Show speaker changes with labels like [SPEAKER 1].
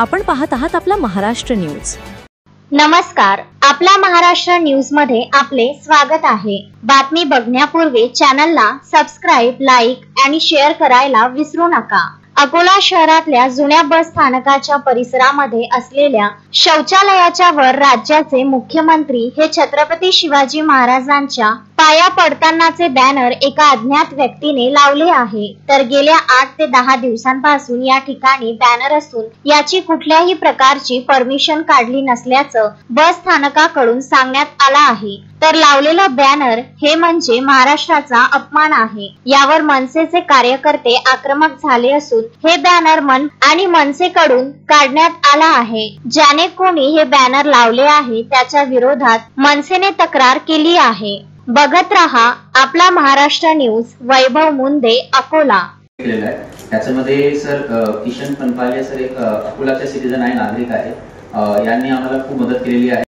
[SPEAKER 1] आपण पाहत आहात आपला महाराष्ट्र न्यूज।
[SPEAKER 2] नमस्कार, आपला महाराष्ट्र न्यूज मध्ये आपले स्वागत आहे। बातमी बघण्यापूर्वी चॅनलला सबस्क्राइब, लाईक आणि शेअर करायला विसरू नका। अकोला शहरातल्या जुन्या बस स्थानकाच्या परिसरामध्ये असलेल्या शौचालयाच्या वर राज्याचे मुख्यमंत्री हे छत्रपती शिवाजी महाराजांच्या पाया पडतानाचे बॅनर एका अज्ञात व्यक्तीने लावले आहे। तर गेल्या 8 ते 10 दिवसांपासून या ठिकाणी बॅनर असून याची कुठल्याही प्रकारची परमिशन काढली नसल्याचं बस स्थानकाकडून सांगण्यात आलं आहे। तर लावलेलं बॅनर हे म्हणजे महाराष्ट्राचा अपमान आहे। यावर मनसेचे कार्यकर्ते आक्रमक झाले असून हे बॅनर मनसेकडून काढण्यात आला आहे। ज्याने कोणी हे बॅनर लावले आहे त्याच्या विरोधात मनसेने तक्रार केली आहे। बघत रहा आपला महाराष्ट्र न्यूज। वैभव मुंदे, अकोला।
[SPEAKER 3] त्याच्यामध्ये सर किशन पनपाले सर एक अकोलाचे सिटीजन आहे, नागरिक आहे, यांनी आम्हाला खूप मदत केलेली आहे।